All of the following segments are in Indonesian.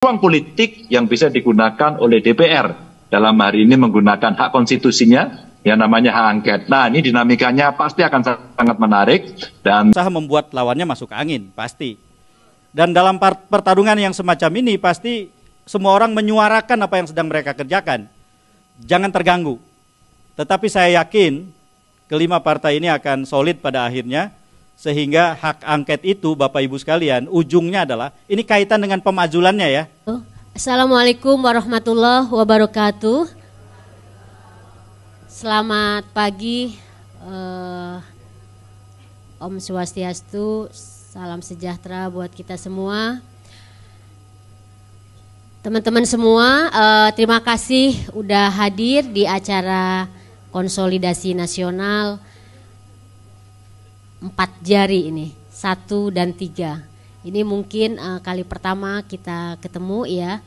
ruang politik yang bisa digunakan oleh DPR dalam hari ini menggunakan hak konstitusinya yang namanya hak angket. Nah, ini dinamikanya pasti akan sangat menarik dan usaha membuat lawannya masuk angin pasti. Dan dalam pertarungan yang semacam ini pasti semua orang menyuarakan apa yang sedang mereka kerjakan. Jangan terganggu. Tetapi saya yakin kelima partai ini akan solid pada akhirnya. Sehingga hak angket itu Bapak Ibu sekalian ujungnya adalah ini kaitan dengan pemajulannya ya. Assalamualaikum warahmatullahi wabarakatuh. Selamat pagi, Om Swastiastu, salam sejahtera buat kita semua. Teman-teman semua, terima kasih udah hadir di acara konsolidasi nasional 4 jari ini, 1 dan 3. Ini mungkin kali pertama kita ketemu ya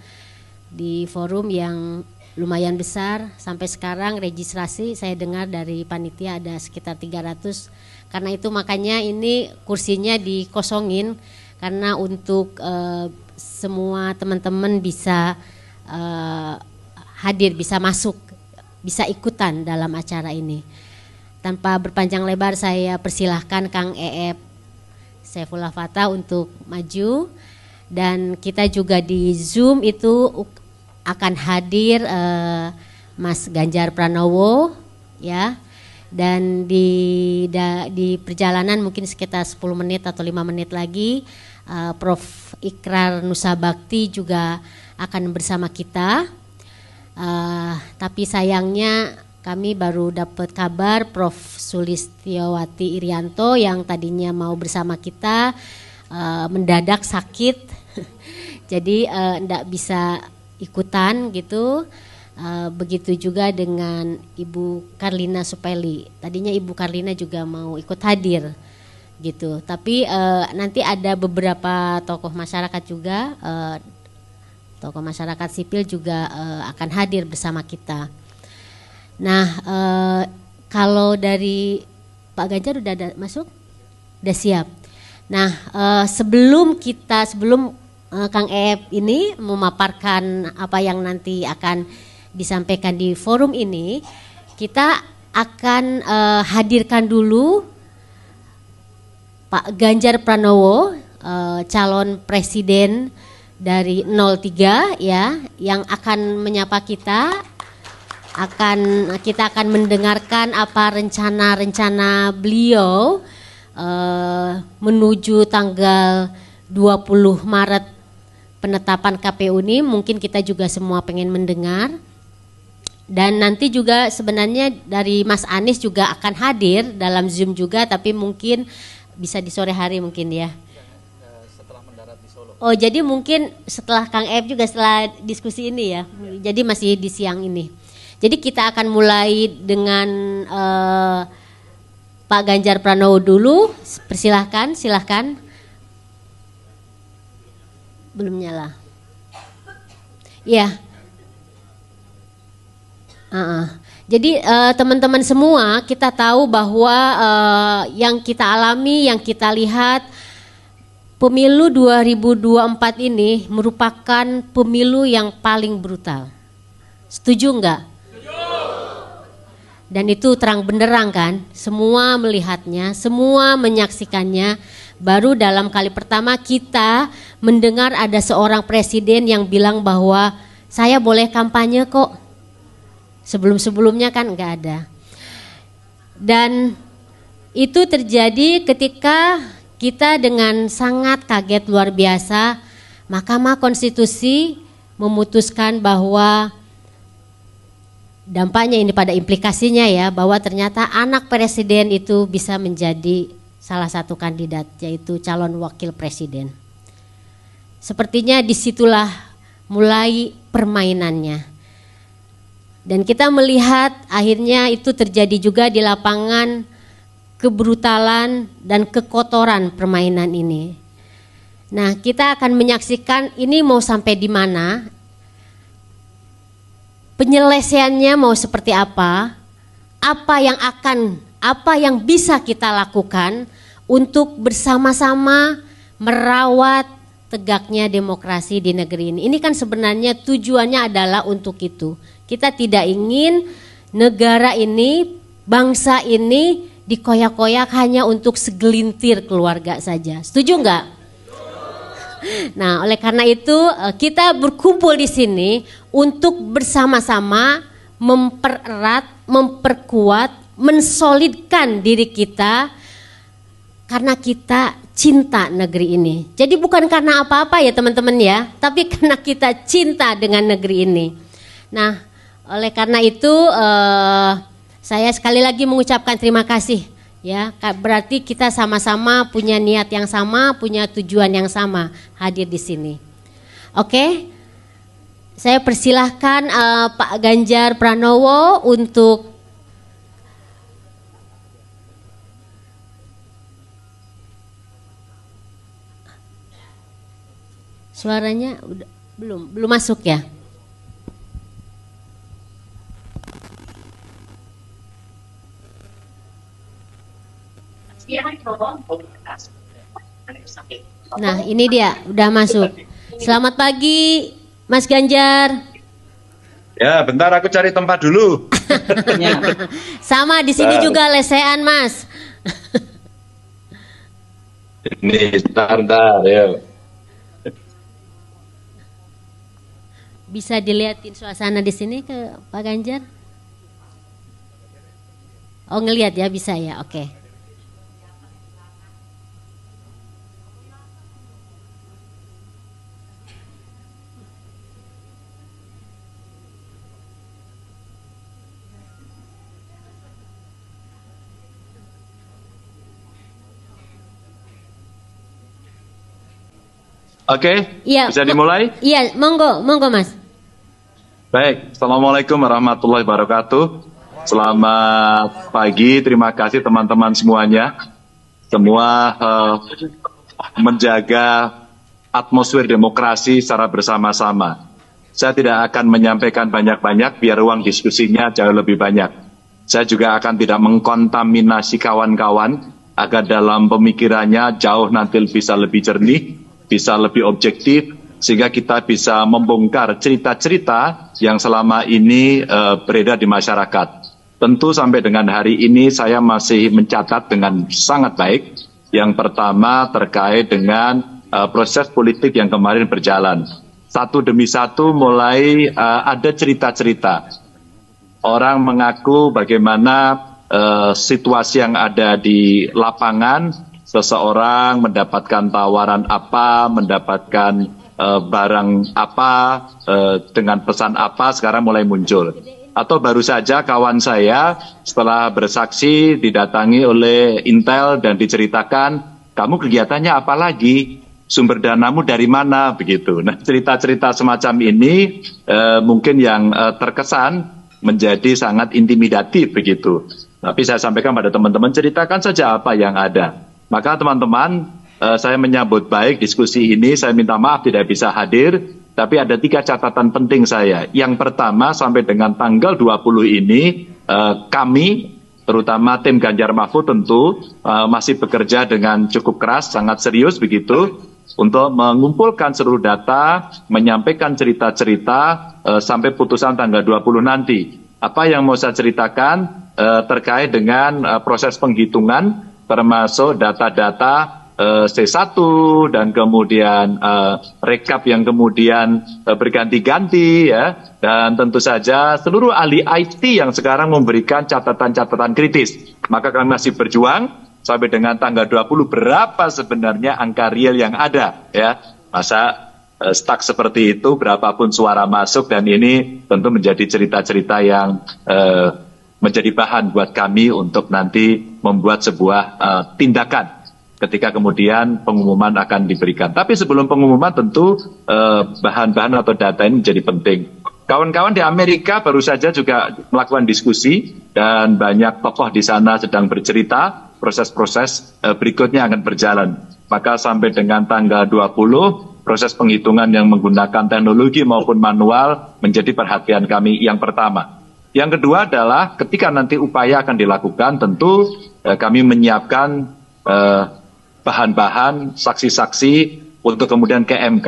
di forum yang lumayan besar. Sampai sekarang registrasi saya dengar dari panitia ada sekitar 300. Karena itu makanya ini kursinya dikosongin karena untuk semua teman-teman bisa hadir, bisa masuk, bisa ikutan dalam acara ini. Tanpa berpanjang lebar saya persilahkan Kang Eep Saifullah Fatah untuk maju, dan kita juga di Zoom itu akan hadir Mas Ganjar Pranowo ya, dan di perjalanan mungkin sekitar 10 menit atau 5 menit lagi Prof Ikrar Nusa Bakti juga akan bersama kita, tapi sayangnya kami baru dapat kabar Prof Sulistiowati Irianto yang tadinya mau bersama kita mendadak sakit, jadi enggak bisa ikutan gitu. Begitu juga dengan Ibu Karlina Supeli. Tadinya Ibu Karlina juga mau ikut hadir gitu. Tapi nanti ada beberapa tokoh masyarakat juga, tokoh masyarakat sipil juga akan hadir bersama kita. Nah, kalau dari Pak Ganjar udah ada masuk? Udah siap. Nah, sebelum Kang Eep ini memaparkan apa yang nanti akan disampaikan di forum ini, kita akan hadirkan dulu Pak Ganjar Pranowo, calon presiden dari 03 ya, yang akan menyapa kita. Kita akan mendengarkan apa rencana-rencana beliau menuju tanggal 20 Maret penetapan KPU ini. Mungkin kita juga semua pengen mendengar. Dan nanti juga sebenarnya dari Mas Anies juga akan hadir dalam Zoom juga, tapi mungkin bisa di sore hari mungkin ya. Setelah mendarat di Solo. Oh, jadi mungkin setelah Kang Eep juga setelah diskusi ini ya. Jadi masih di siang ini. Jadi kita akan mulai dengan Pak Ganjar Pranowo dulu. Persilahkan, silahkan. Belum nyala. Ya. Jadi teman-teman semua, kita tahu bahwa yang kita alami, yang kita lihat, pemilu 2024 ini merupakan pemilu yang paling brutal. Setuju enggak? Dan itu terang benderang kan, semua melihatnya, semua menyaksikannya. Baru dalam kali pertama kita mendengar ada seorang presiden yang bilang bahwa saya boleh kampanye kok. Sebelum-sebelumnya kan enggak ada. Dan itu terjadi ketika kita dengan sangat kaget luar biasa, Mahkamah Konstitusi memutuskan bahwa dampaknya ini pada implikasinya ya, bahwa ternyata anak presiden itu bisa menjadi salah satu kandidat, yaitu calon wakil presiden. Sepertinya disitulah mulai permainannya. Dan kita melihat akhirnya itu terjadi juga di lapangan, kebrutalan dan kekotoran permainan ini. Nah, kita akan menyaksikan ini mau sampai di mana, penyelesaiannya mau seperti apa yang bisa kita lakukan untuk bersama-sama merawat tegaknya demokrasi di negeri ini. Ini kan sebenarnya tujuannya adalah untuk itu. Kita tidak ingin negara ini, bangsa ini dikoyak-koyak hanya untuk segelintir keluarga saja. Setuju nggak? Nah, oleh karena itu kita berkumpul di sini untuk bersama-sama mempererat, memperkuat, mensolidkan diri kita karena kita cinta negeri ini. Jadi bukan karena apa-apa ya teman-teman ya, tapi karena kita cinta dengan negeri ini. Nah, oleh karena itu saya sekali lagi mengucapkan terima kasih ya. Berarti kita sama-sama punya niat yang sama, punya tujuan yang sama hadir di sini. Oke, saya persilahkan Pak Ganjar Pranowo untuk suaranya udah belum masuk ya. Nah, ini dia udah masuk. Selamat pagi, Mas Ganjar. Ya, bentar aku cari tempat dulu. Sama di sini juga lesehan, Mas. Ini bentar, ya. Bisa dilihatin suasana di sini ke Pak Ganjar? Oh, ngelihat ya, bisa ya, oke. Oke, Iya, bisa dimulai? Iya, monggo Mas. Baik, Assalamualaikum warahmatullahi wabarakatuh. Selamat pagi, terima kasih teman-teman semuanya. Semua menjaga atmosfer demokrasi secara bersama-sama. Saya tidak akan menyampaikan banyak-banyak biar ruang diskusinya jauh lebih banyak. Saya juga akan tidak mengkontaminasi kawan-kawan agar dalam pemikirannya jauh nanti bisa lebih jernih, bisa lebih objektif, sehingga kita bisa membongkar cerita-cerita yang selama ini beredar di masyarakat. Tentu sampai dengan hari ini saya masih mencatat dengan sangat baik. Yang pertama terkait dengan proses politik yang kemarin berjalan. Satu demi satu mulai ada cerita-cerita. Orang mengaku bagaimana situasi yang ada di lapangan, seseorang mendapatkan tawaran apa, mendapatkan barang apa, dengan pesan apa, sekarang mulai muncul. Atau baru saja kawan saya setelah bersaksi didatangi oleh Intel dan diceritakan, kamu kegiatannya apa lagi? Sumber danamu dari mana? Begitu. Nah, cerita-cerita semacam ini mungkin yang terkesan menjadi sangat intimidatif begitu. Tapi saya sampaikan pada teman-teman, ceritakan saja apa yang ada. Maka teman-teman, saya menyambut baik diskusi ini. Saya minta maaf tidak bisa hadir, tapi ada 3 catatan penting saya. Yang pertama, sampai dengan tanggal 20 ini, kami, terutama tim Ganjar Mahfud tentu, masih bekerja dengan cukup keras, sangat serius begitu, untuk mengumpulkan seluruh data, menyampaikan cerita-cerita, sampai putusan tanggal 20 nanti. Apa yang mau saya ceritakan terkait dengan proses penghitungan, termasuk data-data C1 dan kemudian rekap yang kemudian berganti-ganti ya, dan tentu saja seluruh ahli IT yang sekarang memberikan catatan-catatan kritis. Maka kami masih berjuang sampai dengan tanggal 20 berapa sebenarnya angka real yang ada ya. Masa stuck seperti itu, berapapun suara masuk, dan ini tentu menjadi cerita-cerita yang menjadi bahan buat kami untuk nanti membuat sebuah tindakan ketika kemudian pengumuman akan diberikan. Tapi sebelum pengumuman tentu bahan-bahan atau data ini menjadi penting. Kawan-kawan di Amerika baru saja juga melakukan diskusi dan banyak tokoh di sana sedang bercerita, proses-proses berikutnya akan berjalan. Maka sampai dengan tanggal 20, proses penghitungan yang menggunakan teknologi maupun manual menjadi perhatian kami yang pertama. Yang kedua adalah ketika nanti upaya akan dilakukan, tentu kami menyiapkan bahan-bahan, saksi-saksi untuk kemudian ke MK.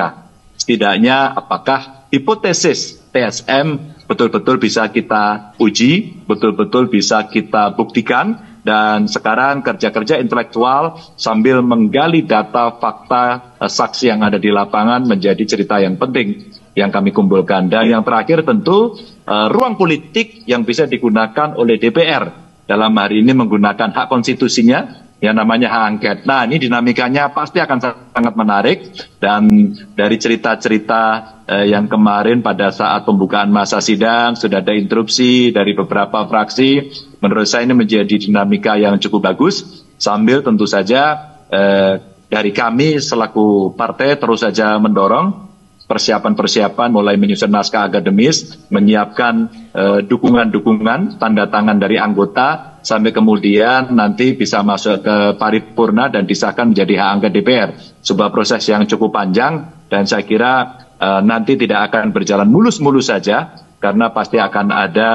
Setidaknya apakah hipotesis TSM betul-betul bisa kita uji, betul-betul bisa kita buktikan, dan sekarang kerja-kerja intelektual sambil menggali data, fakta, saksi yang ada di lapangan menjadi cerita yang penting yang kami kumpulkan. Dan yang terakhir tentu ruang politik yang bisa digunakan oleh DPR dalam hari ini menggunakan hak konstitusinya yang namanya hak angket. Nah, ini dinamikanya pasti akan sangat menarik, dan dari cerita-cerita yang kemarin pada saat pembukaan masa sidang sudah ada interupsi dari beberapa fraksi. Menurut saya ini menjadi dinamika yang cukup bagus, sambil tentu saja dari kami selaku partai terus saja mendorong persiapan-persiapan mulai menyusun naskah akademis, menyiapkan dukungan-dukungan, tanda tangan dari anggota, sampai kemudian nanti bisa masuk ke paripurna dan disahkan menjadi hak angket DPR. Sebuah proses yang cukup panjang, dan saya kira nanti tidak akan berjalan mulus-mulus saja, karena pasti akan ada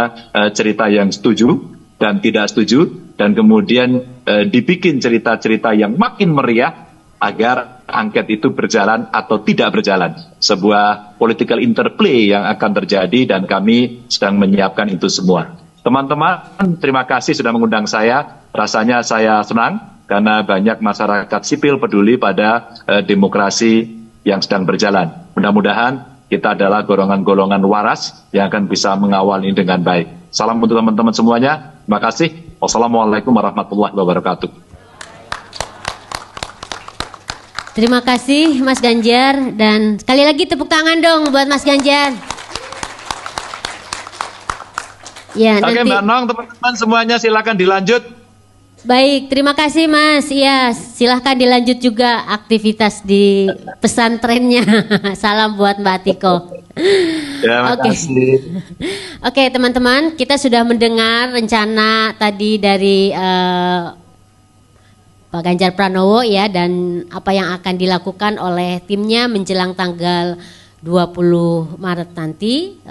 cerita yang setuju dan tidak setuju, dan kemudian dibikin cerita-cerita yang makin meriah agar angket itu berjalan atau tidak berjalan. Sebuah political interplay yang akan terjadi, dan kami sedang menyiapkan itu semua. Teman-teman, terima kasih sudah mengundang saya. Rasanya saya senang karena banyak masyarakat sipil peduli pada demokrasi yang sedang berjalan. Mudah-mudahan kita adalah golongan-golongan waras yang akan bisa mengawal ini dengan baik. Salam untuk teman-teman semuanya. Terima kasih. Wassalamualaikum warahmatullahi wabarakatuh. Terima kasih Mas Ganjar, dan sekali lagi tepuk tangan dong buat Mas Ganjar. Ya, oke, nanti... Mbak Nong, teman-teman semuanya silakan dilanjut. Baik, terima kasih Mas. Iya, silahkan dilanjut juga aktivitas di pesantrennya. Salam buat Mbak Atiko. Ya, Oke. Oke, teman-teman, kita sudah mendengar rencana tadi dari Pak Ganjar Pranowo ya, dan apa yang akan dilakukan oleh timnya menjelang tanggal 20 Maret nanti,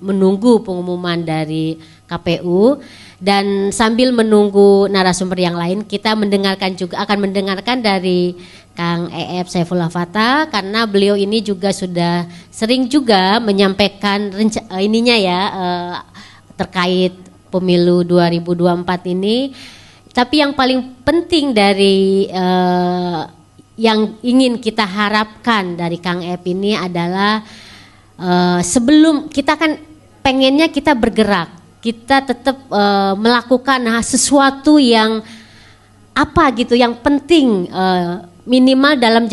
menunggu pengumuman dari KPU, dan sambil menunggu narasumber yang lain kita akan mendengarkan dari Kang E.F. Saifullah Fatha, karena beliau ini juga sudah sering juga menyampaikan terkait pemilu 2024 ini. Tapi yang paling penting dari yang ingin kita harapkan dari Kang Ep ini adalah sebelum kita kan pengennya kita bergerak, kita tetap melakukan sesuatu yang yang penting, minimal dalam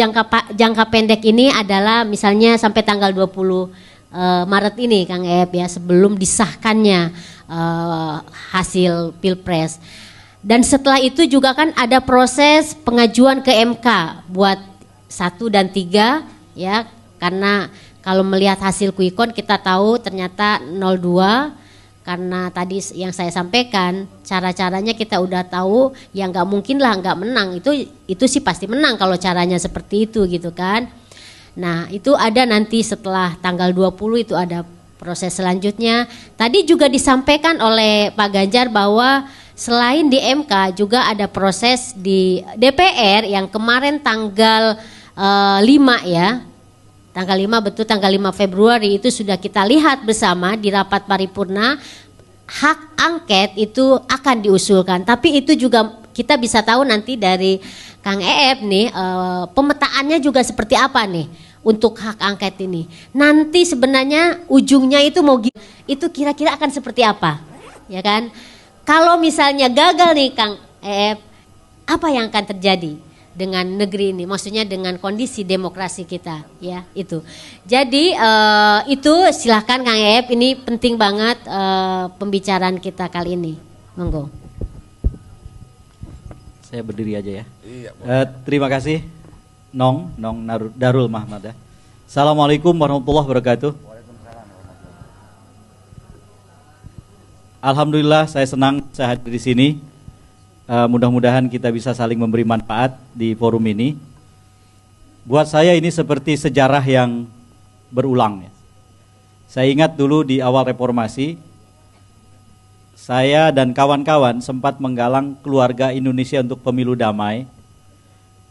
jangka pendek ini adalah misalnya sampai tanggal 20 Maret ini Kang Ep ya, sebelum disahkannya hasil Pilpres. Dan setelah itu juga kan ada proses pengajuan ke MK buat 1 dan 3 ya, karena kalau melihat hasil quick count kita tahu ternyata 02, karena tadi yang saya sampaikan cara-caranya kita udah tahu, ya nggak mungkin lah nggak menang, itu sih pasti menang kalau caranya seperti itu gitu kan. Nah itu ada nanti setelah tanggal 20 itu ada proses selanjutnya. Tadi juga disampaikan oleh Pak Ganjar bahwa selain di MK juga ada proses di DPR yang kemarin tanggal 5 ya. Tanggal 5 betul, tanggal 5 Februari itu sudah kita lihat bersama di rapat paripurna, hak angket itu akan diusulkan. Tapi itu juga kita bisa tahu nanti dari Kang E.F. nih pemetaannya juga seperti apa nih untuk hak angket ini. Nanti sebenarnya ujungnya itu itu kira-kira akan seperti apa, ya kan? Kalau misalnya gagal nih Kang E.F., apa yang akan terjadi dengan negeri ini? Maksudnya dengan kondisi demokrasi kita, ya itu. Jadi itu silahkan Kang E.F., ini penting banget pembicaraan kita kali ini. Monggo. Saya berdiri aja ya. Iya, terima kasih Nong Darul Mahmad ya. Assalamualaikum warahmatullahi wabarakatuh. Alhamdulillah saya senang saya hadir di sini. Mudah-mudahan kita bisa saling memberi manfaat di forum ini. Buat saya ini seperti sejarah yang berulang ya. Saya ingat dulu di awal reformasi, saya dan kawan-kawan sempat menggalang keluarga Indonesia untuk pemilu damai.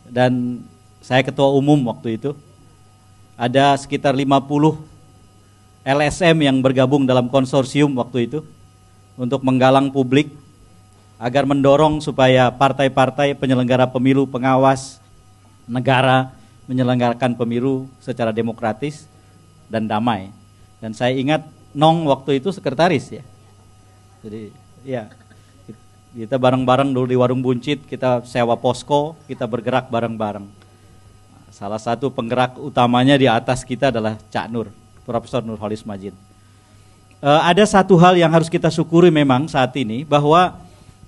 dan saya ketua umum waktu itu. Ada sekitar 50 LSM yang bergabung dalam konsorsium waktu itu untuk menggalang publik agar mendorong supaya partai-partai penyelenggara pemilu, pengawas negara menyelenggarakan pemilu secara demokratis dan damai. Dan saya ingat Nong waktu itu sekretaris ya. Jadi ya, kita bareng-bareng dulu di Warung Buncit, kita sewa posko, kita bergerak bareng-bareng. Salah satu penggerak utamanya di atas kita adalah Cak Nur, Profesor Nurholis Majid. Ada satu hal yang harus kita syukuri memang saat ini, bahwa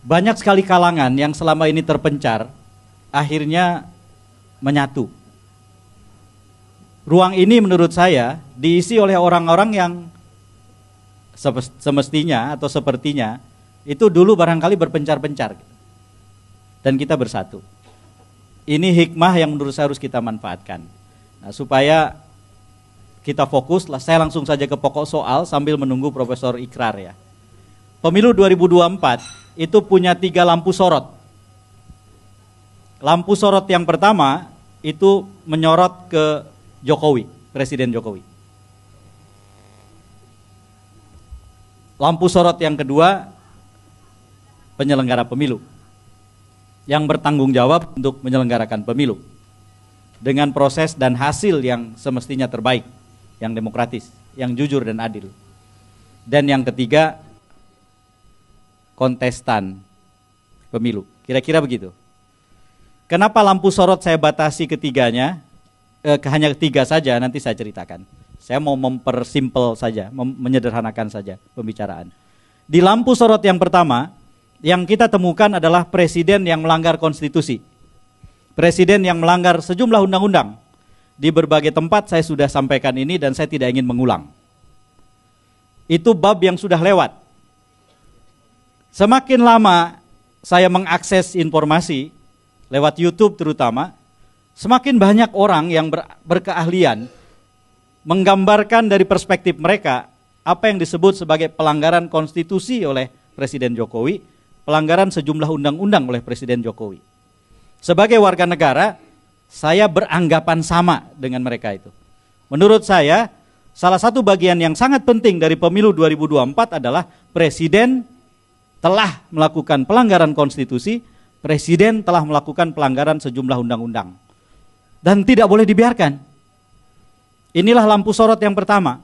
banyak sekali kalangan yang selama ini terpencar, akhirnya menyatu. Ruang ini menurut saya diisi oleh orang-orang yang semestinya atau sepertinya itu dulu barangkali berpencar-pencar, dan kita bersatu. Ini hikmah yang menurut saya harus kita manfaatkan. Nah, supaya kita fokus, saya langsung saja ke pokok soal sambil menunggu Profesor Ikrar ya. Pemilu 2024 itu punya 3 lampu sorot. Lampu sorot yang pertama itu menyorot ke Jokowi, Presiden Jokowi. Lampu sorot yang kedua, penyelenggara pemilu yang bertanggung jawab untuk menyelenggarakan pemilu dengan proses dan hasil yang semestinya terbaik, yang demokratis, yang jujur dan adil. Dan yang ketiga, kontestan pemilu. Kira-kira begitu. Kenapa lampu sorot saya batasi ketiganya, hanya 3 saja, nanti saya ceritakan. Saya mau mempersimpel saja, menyederhanakan saja pembicaraan. Di lampu sorot yang pertama, yang kita temukan adalah presiden yang melanggar konstitusi. Presiden yang melanggar sejumlah undang-undang. Di berbagai tempat saya sudah sampaikan ini dan saya tidak ingin mengulang. Itu bab yang sudah lewat. Semakin lama saya mengakses informasi, lewat YouTube terutama, semakin banyak orang yang berkeahlian menggambarkan dari perspektif mereka apa yang disebut sebagai pelanggaran konstitusi oleh Presiden Jokowi, pelanggaran sejumlah undang-undang oleh Presiden Jokowi. Sebagai warga negara, saya beranggapan sama dengan mereka itu. Menurut saya, salah satu bagian yang sangat penting dari pemilu 2024 adalah Presiden telah melakukan pelanggaran konstitusi, Presiden telah melakukan pelanggaran sejumlah undang-undang. Dan tidak boleh dibiarkan. Inilah lampu sorot yang pertama.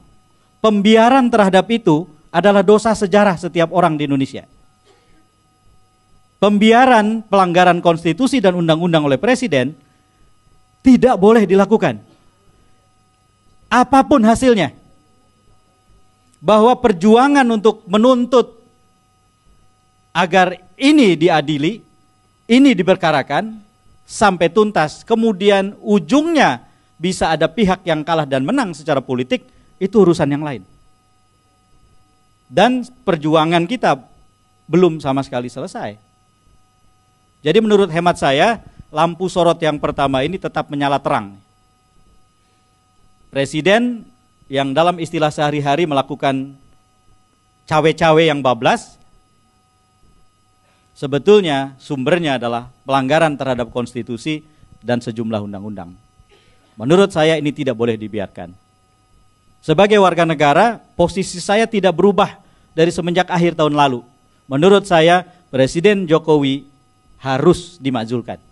Pembiaran terhadap itu adalah dosa sejarah setiap orang di Indonesia. Pembiaran pelanggaran konstitusi dan undang-undang oleh presiden tidak boleh dilakukan. Apapun hasilnya. Bahwa perjuangan untuk menuntut agar ini diadili, ini diperkarakan sampai tuntas, kemudian ujungnya bisa ada pihak yang kalah dan menang secara politik, itu urusan yang lain. Dan perjuangan kita belum sama sekali selesai. Jadi menurut hemat saya, lampu sorot yang pertama ini tetap menyala terang. Presiden yang dalam istilah sehari-hari melakukan cawe-cawe yang bablas, sebetulnya sumbernya adalah pelanggaran terhadap konstitusi dan sejumlah undang-undang. Menurut saya ini tidak boleh dibiarkan. Sebagai warga negara, posisi saya tidak berubah dari semenjak akhir tahun lalu. Menurut saya, Presiden Jokowi harus dimakzulkan.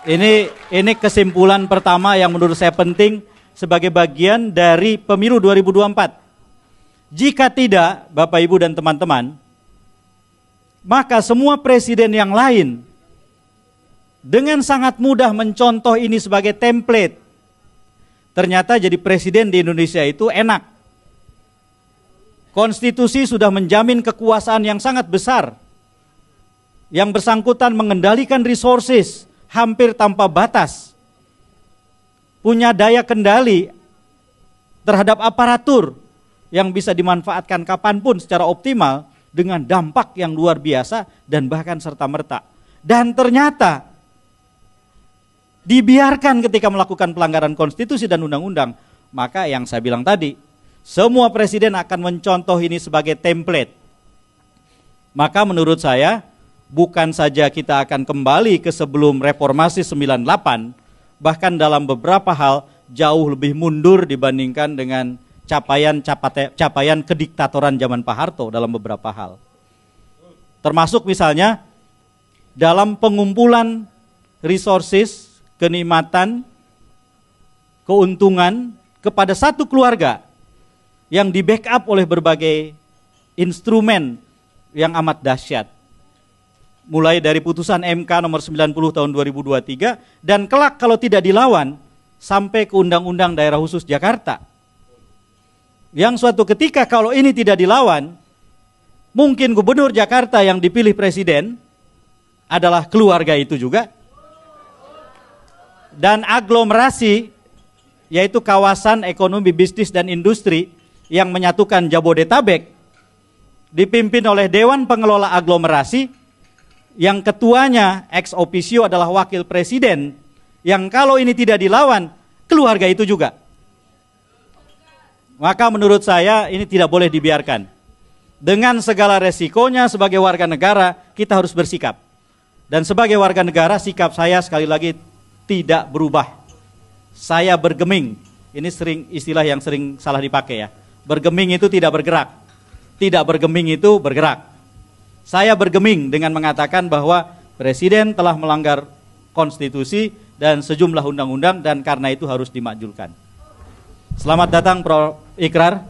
Ini kesimpulan pertama yang menurut saya penting sebagai bagian dari pemilu 2024. Jika tidak, Bapak Ibu dan teman-teman, maka semua presiden yang lain dengan sangat mudah mencontoh ini sebagai template. Ternyata jadi presiden di Indonesia itu enak. Konstitusi sudah menjamin kekuasaan yang sangat besar. Yang bersangkutan mengendalikan resources hampir tanpa batas. Punya daya kendali terhadap aparatur yang bisa dimanfaatkan kapanpun secara optimal dengan dampak yang luar biasa dan bahkan serta-merta. Dan ternyata dibiarkan ketika melakukan pelanggaran konstitusi dan undang-undang. Maka yang saya bilang tadi, semua presiden akan mencontoh ini sebagai template. Maka menurut saya, bukan saja kita akan kembali ke sebelum reformasi 98, bahkan dalam beberapa hal jauh lebih mundur dibandingkan dengan capaian kediktatoran zaman Pak Harto dalam beberapa hal. Termasuk misalnya dalam pengumpulan resources, kenikmatan, keuntungan kepada satu keluarga yang di backup oleh berbagai instrumen yang amat dahsyat. Mulai dari putusan MK nomor 90 tahun 2023 dan kelak kalau tidak dilawan sampai ke Undang-Undang Daerah Khusus Jakarta. Yang suatu ketika kalau ini tidak dilawan, mungkin gubernur Jakarta yang dipilih presiden adalah keluarga itu juga. Dan aglomerasi, yaitu kawasan ekonomi, bisnis, dan industri yang menyatukan Jabodetabek, dipimpin oleh Dewan Pengelola Aglomerasi, yang ketuanya ex officio adalah wakil presiden, yang kalau ini tidak dilawan, keluarga itu juga. Maka menurut saya ini tidak boleh dibiarkan. Dengan segala resikonya sebagai warga negara, kita harus bersikap. Dan sebagai warga negara, sikap saya sekali lagi tidak berubah. Saya bergeming. Ini istilah yang sering salah dipakai ya. Bergeming itu tidak bergerak. Tidak bergeming itu bergerak. Saya bergeming dengan mengatakan bahwa Presiden telah melanggar konstitusi dan sejumlah undang-undang dan karena itu harus dimakjulkan. Selamat datang Prof. Ikrar.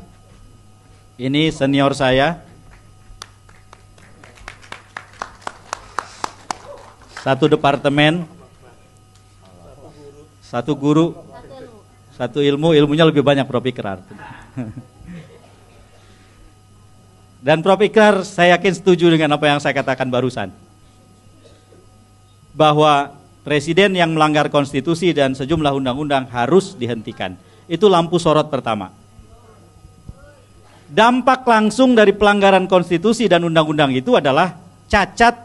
Ini senior saya. Satu departemen, satu guru, satu ilmu, ilmunya lebih banyak Prof. Ikrar. Dan Prof. Ikrar saya yakin setuju dengan apa yang saya katakan barusan. Bahwa presiden yang melanggar konstitusi dan sejumlah undang-undang harus dihentikan. Itu lampu sorot pertama. Dampak langsung dari pelanggaran konstitusi dan undang-undang itu adalah cacat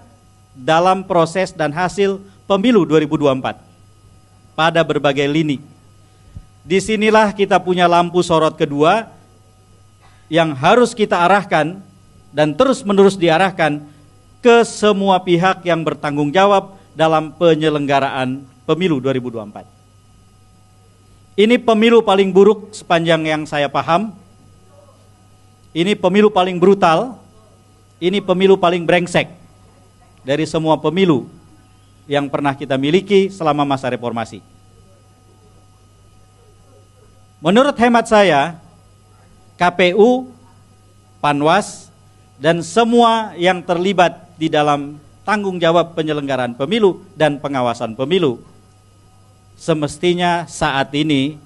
dalam proses dan hasil pemilu 2024 pada berbagai lini. Disinilah kita punya lampu sorot kedua yang harus kita arahkan dan terus-menerus diarahkan ke semua pihak yang bertanggung jawab dalam penyelenggaraan pemilu 2024. Ini pemilu paling buruk sepanjang yang saya paham. Ini pemilu paling brutal. Ini pemilu paling brengsek dari semua pemilu yang pernah kita miliki selama masa reformasi. Menurut hemat saya, KPU, Panwas, dan semua yang terlibat di dalam tanggung jawab penyelenggaraan pemilu dan pengawasan pemilu semestinya saat ini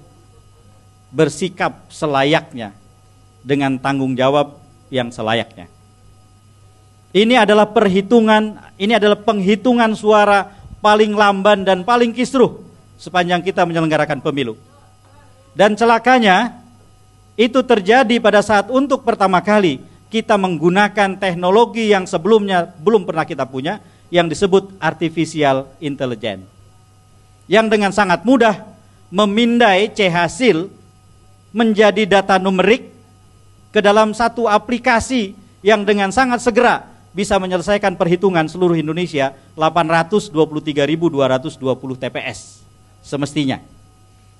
bersikap selayaknya dengan tanggung jawab yang selayaknya. Ini adalah penghitungan suara paling lamban dan paling kisruh sepanjang kita menyelenggarakan pemilu. Dan celakanya itu terjadi pada saat untuk pertama kali kita menggunakan teknologi yang sebelumnya belum pernah kita punya, yang disebut artificial intelligence. Yang dengan sangat mudah memindai C-hasil menjadi data numerik ke dalam satu aplikasi yang dengan sangat segera bisa menyelesaikan perhitungan seluruh Indonesia 823.220 TPS semestinya.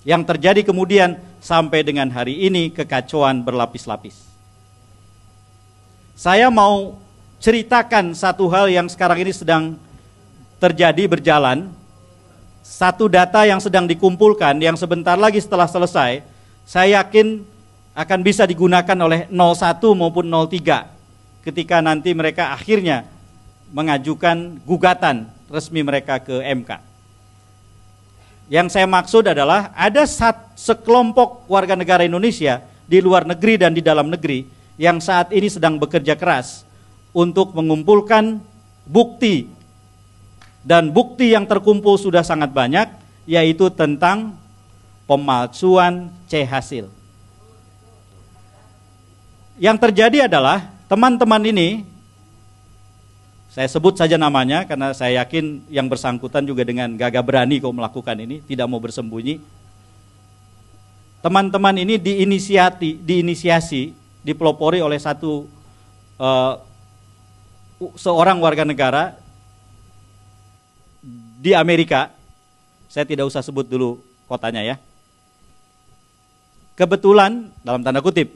Yang terjadi kemudian sampai dengan hari ini kekacauan berlapis-lapis. Saya mau ceritakan satu hal yang sekarang ini sedang terjadi berjalan. Satu data yang sedang dikumpulkan yang sebentar lagi setelah selesai, saya yakin akan bisa digunakan oleh 01 maupun 03 ketika nanti mereka akhirnya mengajukan gugatan resmi mereka ke MK. Yang saya maksud adalah ada sekelompok warga negara Indonesia di luar negeri dan di dalam negeri yang saat ini sedang bekerja keras untuk mengumpulkan bukti. Dan bukti yang terkumpul sudah sangat banyak, yaitu tentang pemalsuan C-hasil. Yang terjadi adalah teman-teman ini, saya sebut saja namanya karena saya yakin yang bersangkutan juga dengan gagah berani kok melakukan ini, tidak mau bersembunyi. Teman-teman ini diinisiasi, dipelopori oleh seorang warga negara di Amerika, saya tidak usah sebut dulu kotanya ya. Kebetulan, dalam tanda kutip,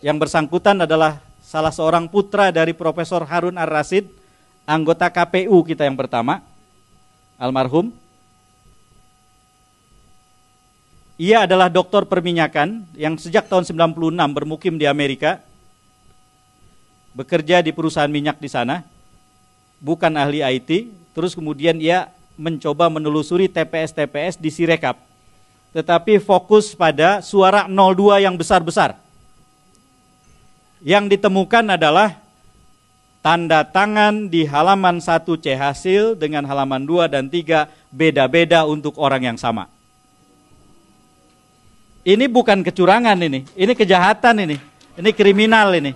yang bersangkutan adalah salah seorang putra dari Profesor Harun Ar-Rasyid, anggota KPU kita yang pertama, almarhum. Ia adalah doktor perminyakan yang sejak tahun 96 bermukim di Amerika, bekerja di perusahaan minyak di sana, bukan ahli IT, terus kemudian ia mencoba menelusuri TPS-TPS di Sirekap, tetapi fokus pada suara 02 yang besar-besar. Yang ditemukan adalah tanda tangan di halaman 1 C hasil dengan halaman 2 dan 3 beda-beda untuk orang yang sama. Ini bukan kecurangan ini kejahatan ini kriminal ini.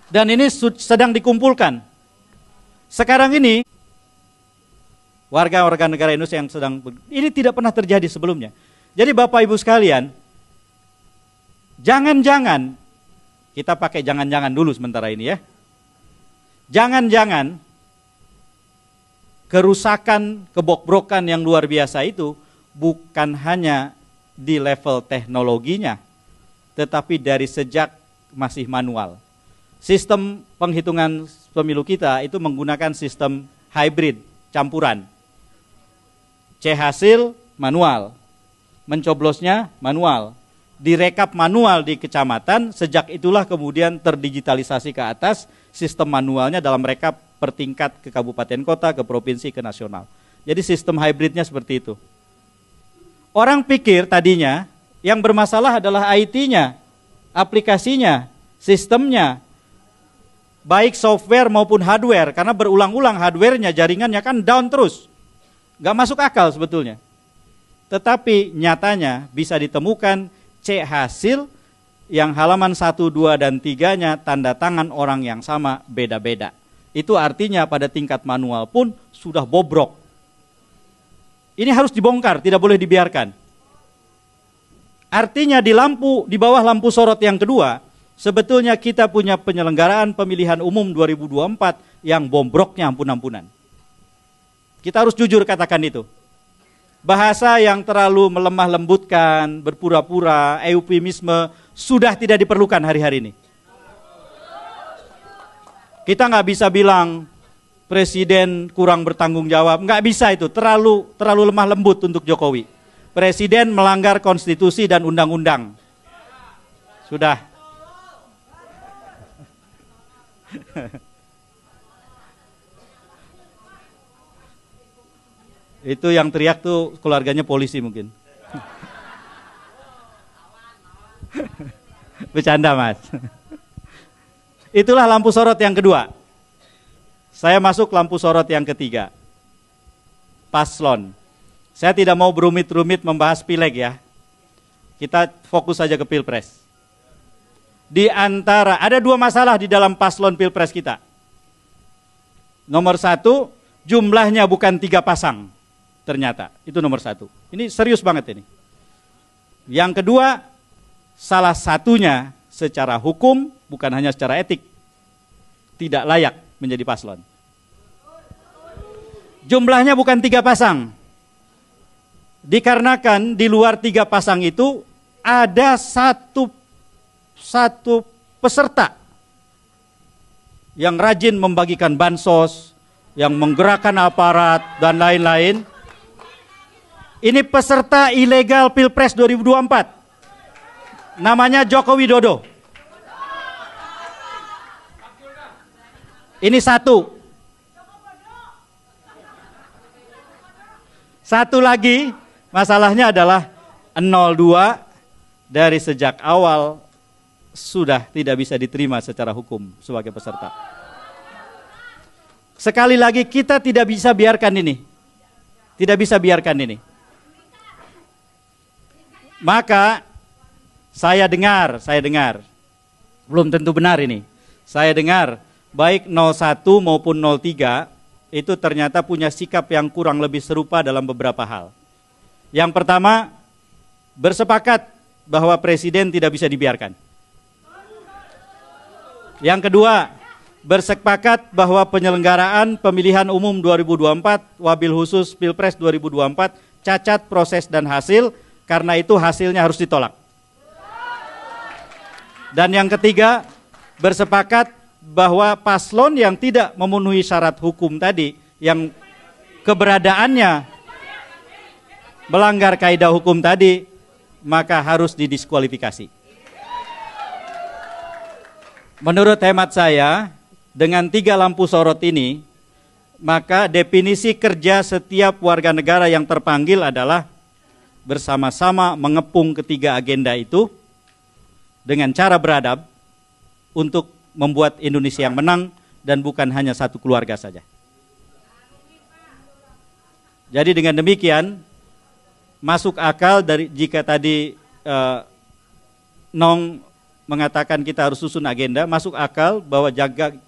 Dan ini sedang dikumpulkan. Sekarang ini, warga-warga negara Indonesia yang ini tidak pernah terjadi sebelumnya. Jadi Bapak Ibu sekalian, jangan-jangan, kita pakai jangan-jangan dulu sementara ini ya. Jangan-jangan kerusakan, kebobrokan yang luar biasa itu bukan hanya di level teknologinya, tetapi dari sejak masih manual. Sistem penghitungan pemilu kita itu menggunakan sistem hybrid, campuran. C hasil manual, mencoblosnya manual, direkap manual di kecamatan, sejak itulah kemudian terdigitalisasi ke atas, sistem manualnya dalam rekap per tingkat ke kabupaten kota, ke provinsi, ke nasional. Jadi sistem hybridnya seperti itu. Orang pikir tadinya yang bermasalah adalah IT-nya, aplikasinya, sistemnya, baik software maupun hardware, karena berulang-ulang hardware-nya, jaringannya kan down terus. Gak masuk akal sebetulnya. Tetapi nyatanya bisa ditemukan C hasil yang halaman 1, 2, dan 3-nya tanda tangan orang yang sama beda-beda. Itu artinya pada tingkat manual pun sudah bobrok. Ini harus dibongkar, tidak boleh dibiarkan. Artinya di bawah lampu sorot yang kedua, sebetulnya kita punya penyelenggaraan pemilihan umum 2024 yang bombroknya ampun-ampunan. Kita harus jujur katakan itu. Bahasa yang terlalu melemah lembutkan, berpura-pura, eufemisme sudah tidak diperlukan hari-hari ini. Kita nggak bisa bilang Presiden kurang bertanggung jawab, nggak bisa itu, terlalu lemah lembut untuk Jokowi. Presiden melanggar konstitusi dan undang-undang. Sudah. Itu yang teriak tuh keluarganya polisi mungkin. Bercanda Mas. Itulah lampu sorot yang kedua. Saya masuk lampu sorot yang ketiga. Paslon. Saya tidak mau berumit-rumit membahas pileg ya. Kita fokus saja ke pilpres. Di antara, ada dua masalah di dalam paslon pilpres kita. Nomor satu, jumlahnya bukan 3 pasang. Ternyata, itu nomor satu. Ini serius banget ini. Yang kedua, salah satunya secara hukum, bukan hanya secara etik, tidak layak menjadi paslon. Jumlahnya bukan 3 pasang. Dikarenakan di luar 3 pasang itu ada satu peserta yang rajin membagikan bansos, yang menggerakkan aparat dan lain-lain. Ini peserta ilegal Pilpres 2024. Namanya Joko Widodo. Ini satu. Satu lagi, masalahnya adalah 02 dari sejak awal sudah tidak bisa diterima secara hukum sebagai peserta. Sekali lagi kita tidak bisa biarkan ini. Tidak bisa biarkan ini. Maka saya dengar, belum tentu benar ini. Saya dengar baik 01 maupun 03 itu ternyata punya sikap yang kurang lebih serupa dalam beberapa hal. Yang pertama, bersepakat bahwa presiden tidak bisa dibiarkan. Yang kedua, bersepakat bahwa penyelenggaraan pemilihan umum 2024, wabil khusus Pilpres 2024, cacat proses dan hasil, karena itu hasilnya harus ditolak. Dan yang ketiga, bersepakat bahwa paslon yang tidak memenuhi syarat hukum tadi, yang keberadaannya melanggar kaidah hukum tadi, maka harus didiskualifikasi. Menurut hemat saya, dengan 3 lampu sorot ini, maka definisi kerja setiap warga negara yang terpanggil adalah bersama-sama mengepung ketiga agenda itu dengan cara beradab untuk membuat Indonesia yang menang dan bukan hanya satu keluarga saja. Jadi dengan demikian, masuk akal dari jika tadi Nong mengatakan kita harus susun agenda, masuk akal bahwa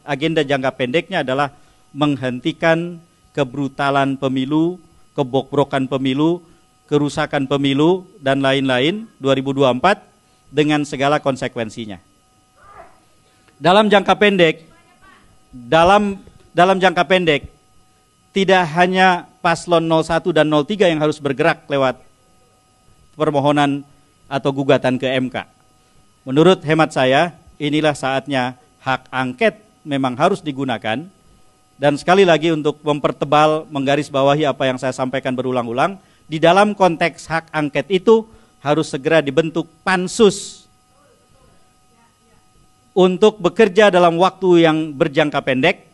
agenda jangka pendeknya adalah menghentikan kebrutalan pemilu, kebobrokan pemilu, kerusakan pemilu, dan lain-lain 2024 dengan segala konsekuensinya. Dalam jangka pendek, dalam jangka pendek, tidak hanya paslon 01 dan 03 yang harus bergerak lewat permohonan atau gugatan ke MK. Menurut hemat saya, inilah saatnya hak angket memang harus digunakan. Dan sekali lagi untuk mempertebal, menggarisbawahi apa yang saya sampaikan berulang-ulang, di dalam konteks hak angket itu harus segera dibentuk pansus untuk bekerja dalam waktu yang berjangka pendek,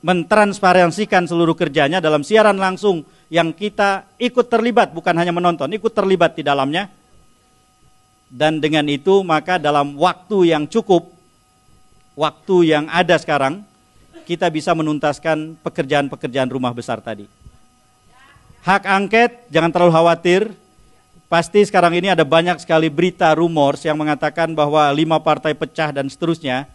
mentransparansikan seluruh kerjanya dalam siaran langsung yang kita ikut terlibat, bukan hanya menonton, ikut terlibat di dalamnya. Dan dengan itu maka dalam waktu yang cukup, waktu yang ada sekarang, kita bisa menuntaskan pekerjaan-pekerjaan rumah besar tadi. Hak angket, jangan terlalu khawatir, pasti sekarang ini ada banyak sekali berita rumors yang mengatakan bahwa 5 partai pecah dan seterusnya.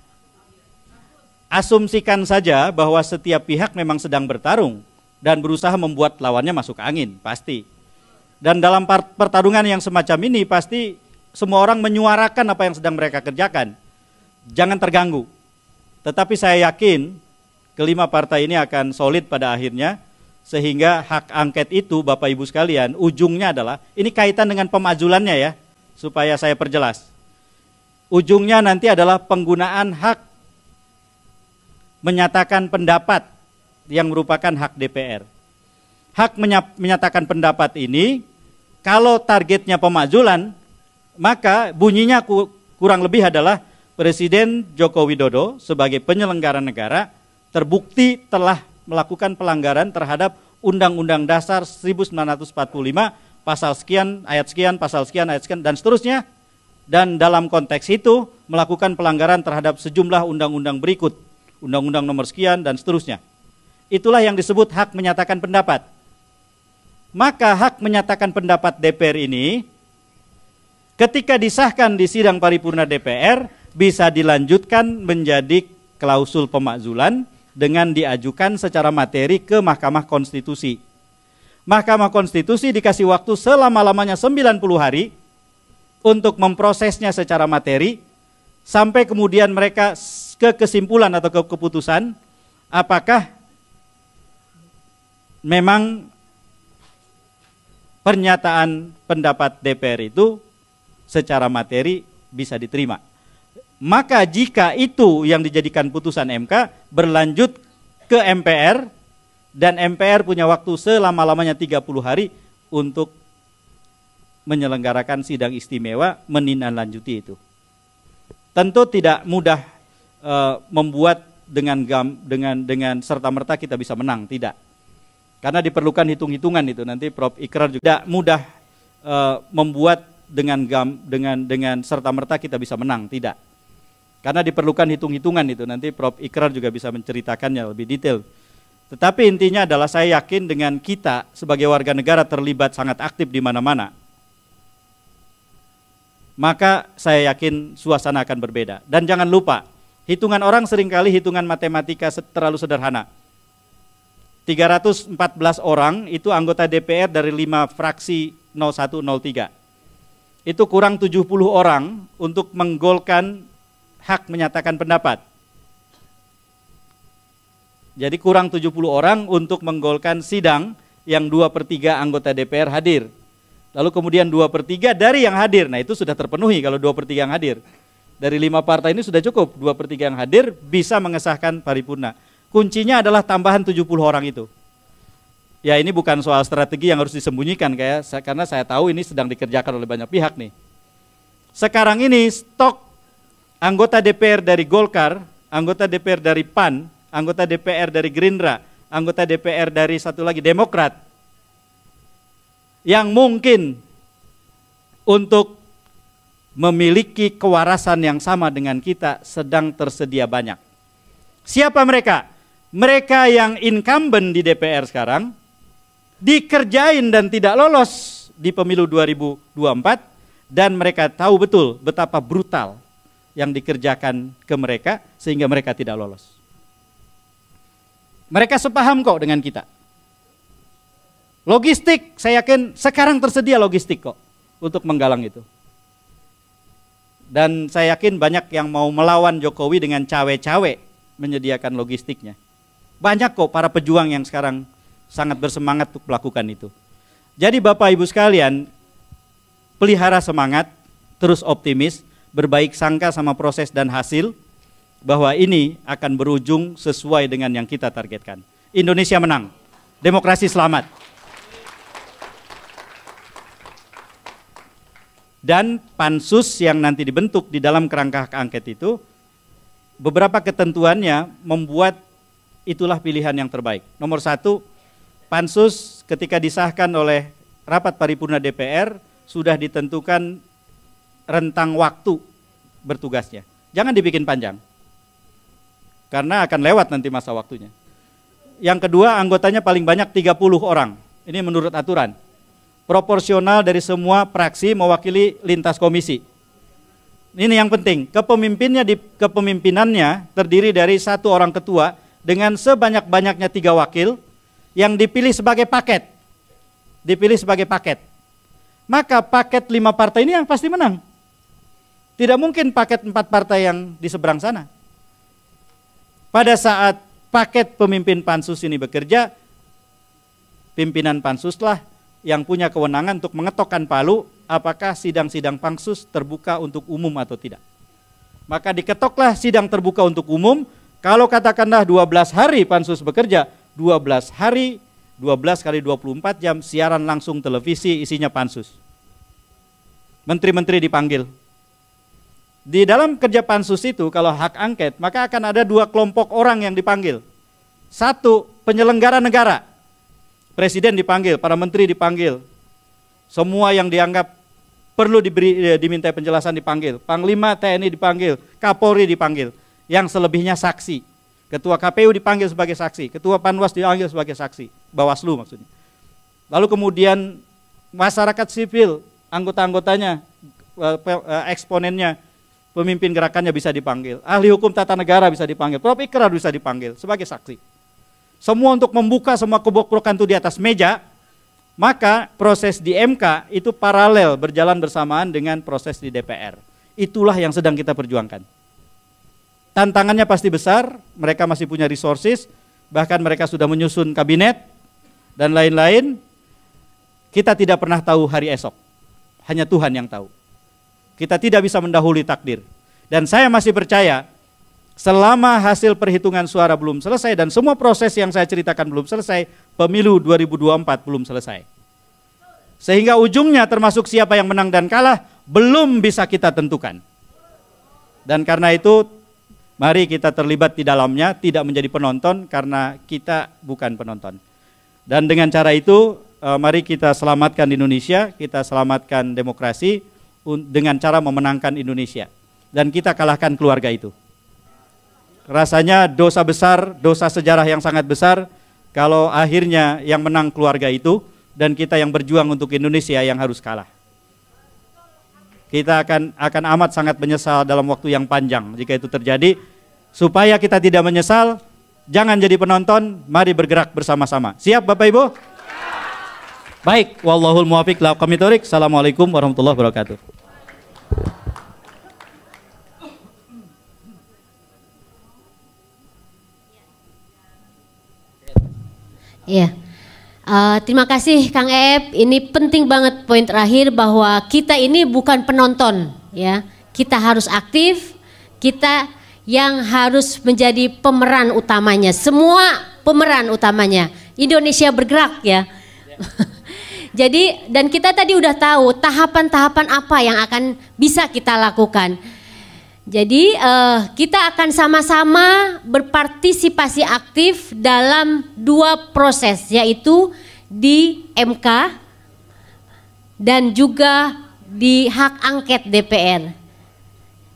Asumsikan saja bahwa setiap pihak memang sedang bertarung dan berusaha membuat lawannya masuk angin, pasti. Dan dalam pertarungan yang semacam ini pasti semua orang menyuarakan apa yang sedang mereka kerjakan. Jangan terganggu. Tetapi saya yakin kelima partai ini akan solid pada akhirnya, sehingga hak angket itu Bapak Ibu sekalian, ujungnya adalah, ini kaitan dengan pemajulannya ya, supaya saya perjelas. Ujungnya nanti adalah penggunaan hak menyatakan pendapat yang merupakan hak DPR. Hak menyatakan pendapat ini, kalau targetnya pemajulan, maka bunyinya kurang lebih adalah Presiden Joko Widodo sebagai penyelenggara negara terbukti telah melakukan pelanggaran terhadap Undang-Undang Dasar 1945, pasal sekian, ayat sekian, pasal sekian, ayat sekian, dan seterusnya. Dan dalam konteks itu melakukan pelanggaran terhadap sejumlah undang-undang berikut, Undang-Undang nomor sekian, dan seterusnya. Itulah yang disebut hak menyatakan pendapat. Maka hak menyatakan pendapat DPR ini, ketika disahkan di sidang paripurna DPR, bisa dilanjutkan menjadi klausul pemakzulan dengan diajukan secara materi ke Mahkamah Konstitusi. Mahkamah Konstitusi dikasih waktu selama-lamanya 90 hari untuk memprosesnya secara materi, sampai kemudian mereka ke kesimpulan atau ke keputusan, apakah memang pernyataan pendapat DPR itu secara materi bisa diterima. Maka jika itu yang dijadikan putusan MK, berlanjut ke MPR, dan MPR punya waktu selama-lamanya 30 hari untuk menyelenggarakan sidang istimewa menindaklanjuti itu. Tentu tidak mudah membuat dengan serta-merta kita bisa menang, tidak. Karena diperlukan hitung-hitungan itu, nanti Prof. Ikrar juga tidak mudah membuat dengan serta-merta kita bisa menang, tidak. Karena diperlukan hitung-hitungan itu, nanti Prof. Ikrar juga bisa menceritakannya lebih detail. Tetapi intinya adalah saya yakin dengan kita sebagai warga negara terlibat sangat aktif di mana-mana, maka saya yakin suasana akan berbeda. Dan jangan lupa, hitungan orang seringkali hitungan matematika terlalu sederhana. 314 orang itu anggota DPR dari 5 fraksi 0103. Itu kurang 70 orang untuk menggolkan hak menyatakan pendapat. Jadi kurang 70 orang untuk menggolkan sidang yang 2/3 anggota DPR hadir. Lalu kemudian 2/3 dari yang hadir. Nah itu sudah terpenuhi kalau 2/3 yang hadir. Dari 5 partai ini sudah cukup, 2/3 yang hadir bisa mengesahkan paripurna. Kuncinya adalah tambahan 70 orang itu. Ya ini bukan soal strategi yang harus disembunyikan karena saya tahu ini sedang dikerjakan oleh banyak pihak nih. Sekarang ini stok anggota DPR dari Golkar, anggota DPR dari PAN, anggota DPR dari Gerindra, anggota DPR dari satu lagi Demokrat, yang mungkin untuk memiliki kewarasan yang sama dengan kita sedang tersedia banyak. Siapa mereka? Mereka yang incumbent di DPR sekarang, dikerjain dan tidak lolos di pemilu 2024, dan mereka tahu betul betapa brutal yang dikerjakan ke mereka sehingga mereka tidak lolos. Mereka sepaham kok dengan kita. Logistik, saya yakin sekarang tersedia logistik kok untuk menggalang itu. Dan saya yakin banyak yang mau melawan Jokowi dengan cawe-cawe menyediakan logistiknya. Banyak kok para pejuang yang sekarang sangat bersemangat untuk melakukan itu. Jadi Bapak Ibu sekalian, pelihara semangat, terus optimis, berbaik sangka sama proses dan hasil, bahwa ini akan berujung sesuai dengan yang kita targetkan. Indonesia menang, demokrasi selamat. Dan pansus yang nanti dibentuk di dalam kerangka hak angket itu, beberapa ketentuannya membuat itulah pilihan yang terbaik. Nomor 1, pansus ketika disahkan oleh rapat paripurna DPR sudah ditentukan rentang waktu bertugasnya. Jangan dibikin panjang, karena akan lewat nanti masa waktunya. Yang kedua, anggotanya paling banyak 30 orang. Ini menurut aturan. Proporsional dari semua fraksi mewakili lintas komisi. Ini yang penting. Kepemimpinannya terdiri dari 1 orang ketua dengan sebanyak-banyaknya 3 wakil yang dipilih sebagai paket. Dipilih sebagai paket. Maka paket 5 partai ini yang pasti menang. Tidak mungkin paket 4 partai yang di seberang sana. Pada saat paket pemimpin pansus ini bekerja, pimpinan pansuslah yang punya kewenangan untuk mengetokkan palu apakah sidang-sidang pansus terbuka untuk umum atau tidak. Maka diketoklah sidang terbuka untuk umum. Kalau katakanlah 12 hari pansus bekerja, 12 hari, 12 kali 24 jam siaran langsung televisi isinya pansus. Menteri-menteri dipanggil. Di dalam kerja pansus itu kalau hak angket maka akan ada 2 kelompok orang yang dipanggil. 1, penyelenggara negara. Presiden dipanggil, para menteri dipanggil. Semua yang dianggap perlu diminta penjelasan dipanggil. Panglima TNI dipanggil, Kapolri dipanggil. Yang selebihnya saksi. Ketua KPU dipanggil sebagai saksi, Ketua Panwas dipanggil sebagai saksi, Bawaslu maksudnya. Lalu kemudian masyarakat sipil, anggota-anggotanya, eksponennya, pemimpin gerakannya bisa dipanggil. Ahli hukum tata negara bisa dipanggil, Prof. Ikrar bisa dipanggil sebagai saksi. Semua untuk membuka semua kebobrokan itu di atas meja, maka proses di MK itu paralel berjalan bersamaan dengan proses di DPR. Itulah yang sedang kita perjuangkan. Tantangannya pasti besar, mereka masih punya resources, bahkan mereka sudah menyusun kabinet dan lain-lain. Kita tidak pernah tahu hari esok, hanya Tuhan yang tahu. Kita tidak bisa mendahului takdir. Dan saya masih percaya, selama hasil perhitungan suara belum selesai dan semua proses yang saya ceritakan belum selesai, pemilu 2024 belum selesai. Sehingga ujungnya termasuk siapa yang menang dan kalah belum bisa kita tentukan. Dan karena itu mari kita terlibat di dalamnya, tidak menjadi penonton karena kita bukan penonton. Dan dengan cara itu mari kita selamatkan Indonesia, kita selamatkan demokrasi dengan cara memenangkan Indonesia. Dan kita kalahkan keluarga itu. Rasanya dosa besar, dosa sejarah yang sangat besar kalau akhirnya yang menang keluarga itu dan kita yang berjuang untuk Indonesia yang harus kalah. Kita akan amat sangat menyesal dalam waktu yang panjang jika itu terjadi. Supaya kita tidak menyesal, jangan jadi penonton, mari bergerak bersama-sama. Siap Bapak Ibu? Baik, wallahul muwaffiq ila aqwamit thoriq. Assalamualaikum warahmatullahi wabarakatuh. Iya. Terima kasih Kang Eep. Ini penting banget poin terakhir bahwa kita ini bukan penonton, ya. Kita harus aktif, kita yang harus menjadi pemeran utamanya. Semua pemeran utamanya. Indonesia bergerak, ya. Jadi dan kita tadi udah tahu tahapan-tahapan apa yang akan bisa kita lakukan. Jadi kita akan sama-sama berpartisipasi aktif dalam 2 proses, yaitu di MK dan juga di hak angket DPR.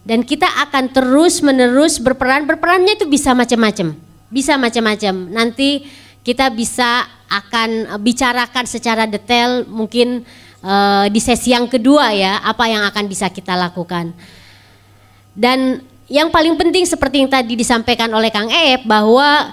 Dan kita akan terus-menerus berperan. Berperannya itu bisa macam-macam, Nanti kita bisa akan bicarakan secara detail mungkin di sesi yang kedua, ya, apa yang akan bisa kita lakukan. Dan yang paling penting seperti yang tadi disampaikan oleh Kang Eep, bahwa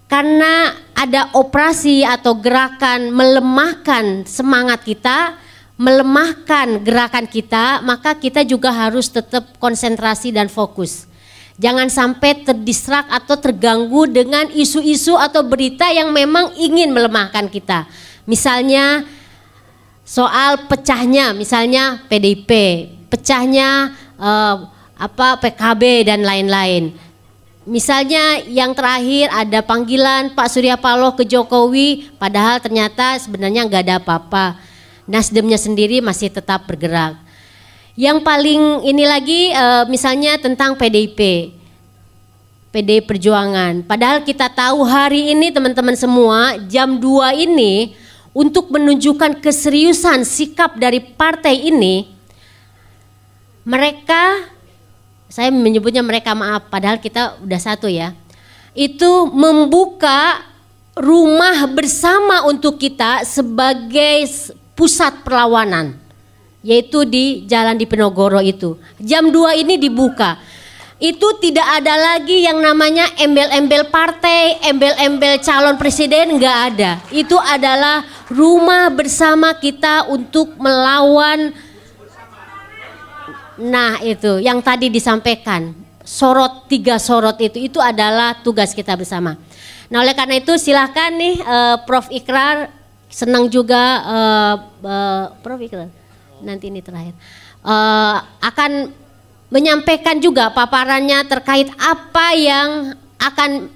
karena ada operasi atau gerakan melemahkan semangat kita, melemahkan gerakan kita, maka kita juga harus tetap konsentrasi dan fokus. Jangan sampai terdistrak atau terganggu dengan isu-isu atau berita yang memang ingin melemahkan kita. Misalnya soal pecahnya, misalnya PDIP, pecahnya PKB dan lain-lain. Misalnya yang terakhir ada panggilan Pak Surya Paloh ke Jokowi, padahal ternyata sebenarnya nggak ada apa-apa. Nasdemnya sendiri masih tetap bergerak. Yang paling ini lagi misalnya tentang PDI Perjuangan. Padahal kita tahu hari ini teman-teman semua jam 2 ini untuk menunjukkan keseriusan sikap dari partai ini, mereka, saya menyebutnya mereka, maaf, padahal kita udah satu, ya. Itu membuka rumah bersama untuk kita sebagai pusat perlawanan, yaitu di Jalan Diponegoro itu. Jam 2 ini dibuka. Itu tidak ada lagi yang namanya embel-embel partai, embel-embel calon presiden, nggak ada. Itu adalah rumah bersama kita untuk melawan. Nah, itu yang tadi disampaikan, 3 sorot itu adalah tugas kita bersama. Nah, oleh karena itu silahkan nih Prof. Ikrar, senang juga Prof. Ikrar, nanti ini terakhir, akan menyampaikan juga paparannya terkait apa yang akan